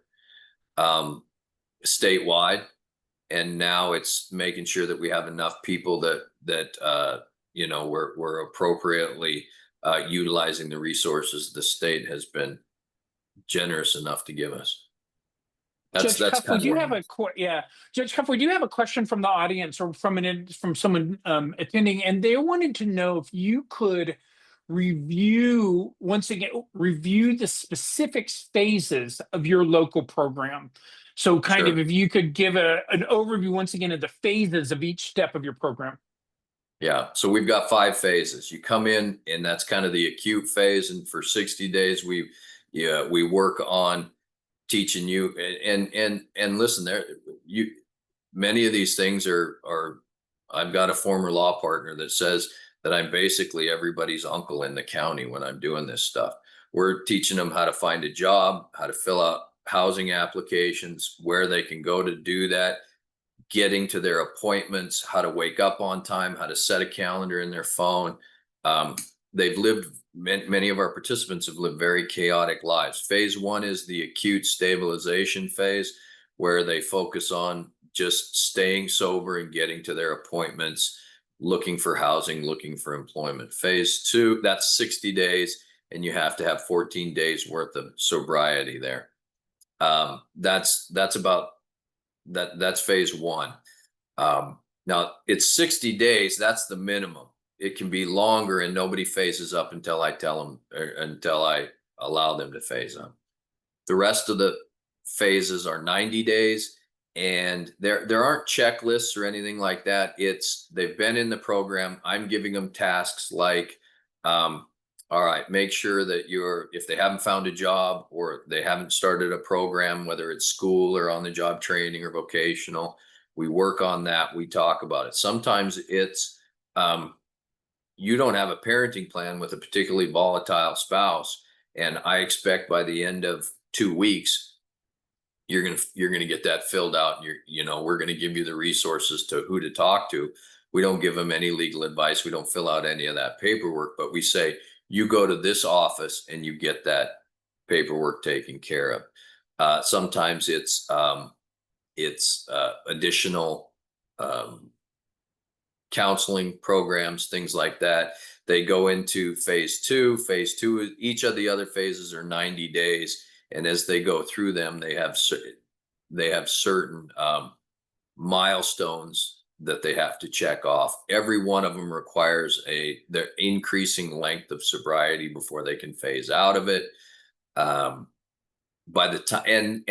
statewide. And now it's making sure that we have enough people that we're appropriately utilizing the resources the state has been generous enough to give us. Judge Cuff, kind would you of have Judge Cuff, would you have a question from the audience or from someone attending, and they wanted to know if you could review the specific phases of your local program. So kind Sure. of if you could give an overview once again of the phases of each step of your program. Yeah, so we've got 5 phases. You come in, and that's kind of the acute phase, and for 60 days we work on teaching you, and listen, many of these things are I've got a former law partner that says that I'm basically everybody's uncle in the county when I'm doing this stuff. We're teaching them how to find a job, how to fill out housing applications, where they can go to do that, getting to their appointments, how to wake up on time, how to set a calendar in their phone. Many of our participants have lived very chaotic lives. Phase 1 is the acute stabilization phase, where they focus on just staying sober and getting to their appointments, looking for housing, looking for employment. Phase 2, that's 60 days, and you have to have 14 days worth of sobriety there. That's phase 1. Now it's 60 days. That's the minimum. It can be longer, and nobody phases up until I tell them, until I allow them to phase up. The rest of the phases are 90 days, and there aren't checklists or anything like that. They've been in the program. I'm giving them tasks like, all right, make sure that if they haven't found a job or they haven't started a program, whether it's school or on the job training or vocational, we work on that. We talk about it. Sometimes it's, you don't have a parenting plan with a particularly volatile spouse, and I expect by the end of 2 weeks, you're gonna get that filled out. And we're gonna give you the resources to who to talk to. We don't give them any legal advice. We don't fill out any of that paperwork, but we say, you go to this office and you get that paperwork taken care of. Sometimes it's additional counseling programs, things like that. They go into phase 2. Phase 2, each of the other phases are 90 days. And as they go through them, they have certain milestones that they have to check off. Every one of them requires their increasing length of sobriety before they can phase out of it. By the time,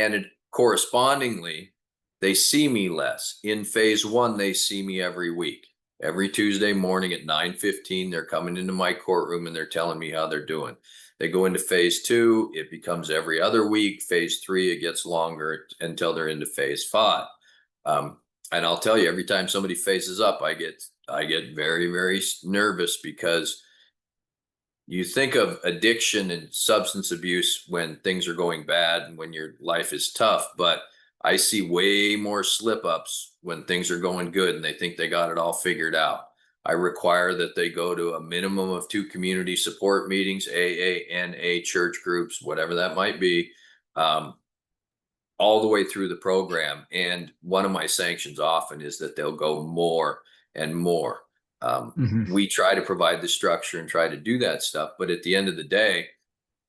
correspondingly, they see me less. In phase 1, they see me every week. Every Tuesday morning at 9:15, they're coming into my courtroom and they're telling me how they're doing. They go into phase 2, it becomes every other week. Phase 3, it gets longer until they're into phase 5. And I'll tell you, every time somebody phases up, I get very, very nervous, because you think of addiction and substance abuse when things are going bad and when your life is tough, but I see way more slip ups when things are going good and they think they got it all figured out. I require that they go to a minimum of 2 community support meetings, AA, NA, church groups, whatever that might be, all the way through the program. And one of my sanctions often is that they'll go more and more. We try to provide the structure and try to do that stuff, but at the end of the day,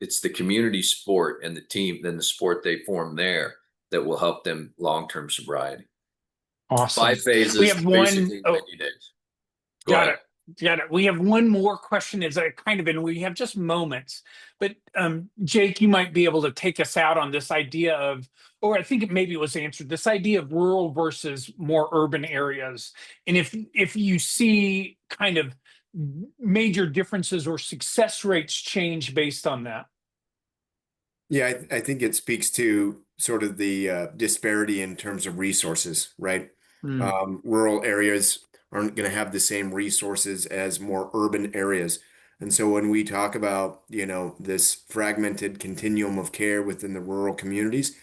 it's the community sport and the team, then the sport they form there, that will help them long-term sobriety. Awesome. 5 phases, We have basically one. 90 days. Go Got ahead. it. Got it. We have one more question as a kind of, and we have just moments, but Jake, you might be able to take us out on this idea of, or I think maybe it was answered, this idea of rural versus more urban areas. And if you see kind of major differences or success rates change based on that. Yeah, I think it speaks to sort of the disparity in terms of resources, right? Rural areas aren't going to have the same resources as more urban areas. And so when we talk about, this fragmented continuum of care within the rural communities,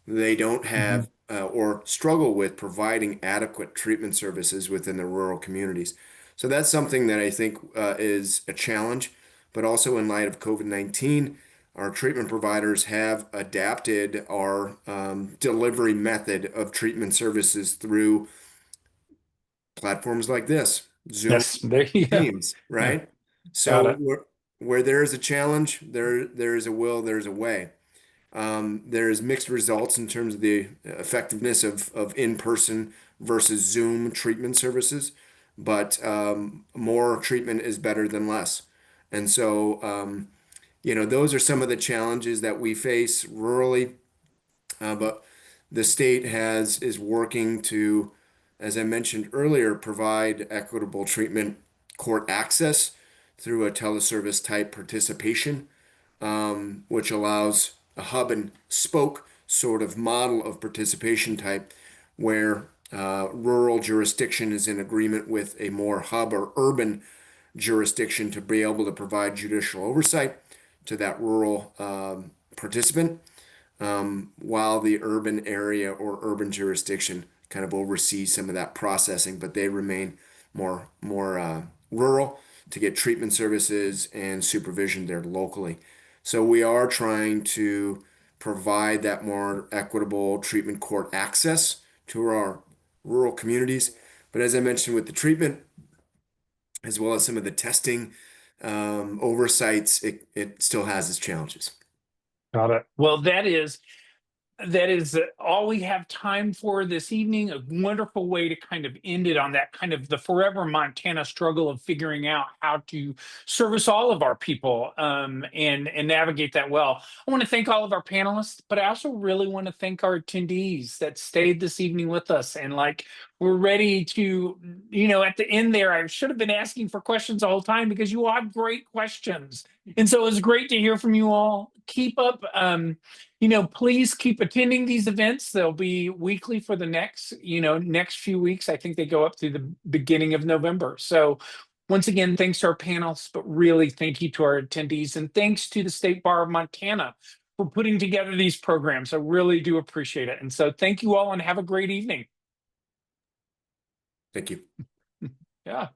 they don't have or struggle with providing adequate treatment services within the rural communities. So that's something that I think is a challenge, but also in light of COVID-19, our treatment providers have adapted our delivery method of treatment services through platforms like this, Zoom, Yes, there you go. Teams, right? Got So it. where there is a challenge, there is a will, there's a way. There's mixed results in terms of the effectiveness of in-person versus Zoom treatment services, but more treatment is better than less. And so, those are some of the challenges that we face rurally, but the state is working to, as I mentioned earlier, provide equitable treatment court access through a teleservice type participation, which allows a hub and spoke sort of model of participation type where rural jurisdiction is in agreement with a more hub or urban jurisdiction to be able to provide judicial oversight to that rural participant, while the urban area or urban jurisdiction kind of oversees some of that processing, but they remain more rural to get treatment services and supervision there locally. So we are trying to provide that more equitable treatment court access to our rural communities. But as I mentioned with the treatment, as well as some of the testing oversights, it still has its challenges. Got it. Well, that is all we have time for this evening. A wonderful way to kind of end it on that kind of the forever Montana struggle of figuring out how to service all of our people and navigate that well. I want to thank all of our panelists, but I also really want to thank our attendees that stayed this evening with us. And we're ready to, at the end there, I should have been asking for questions the whole time because you all have great questions. And so it's great to hear from you all. Keep up. Please keep attending these events. They'll be weekly for the next few weeks. I think they go up through the beginning of November. So once again, thanks to our panelists, but really thank you to our attendees. And thanks to the State Bar of Montana for putting together these programs. I really do appreciate it. And so thank you all and have a great evening. Thank you. Yeah.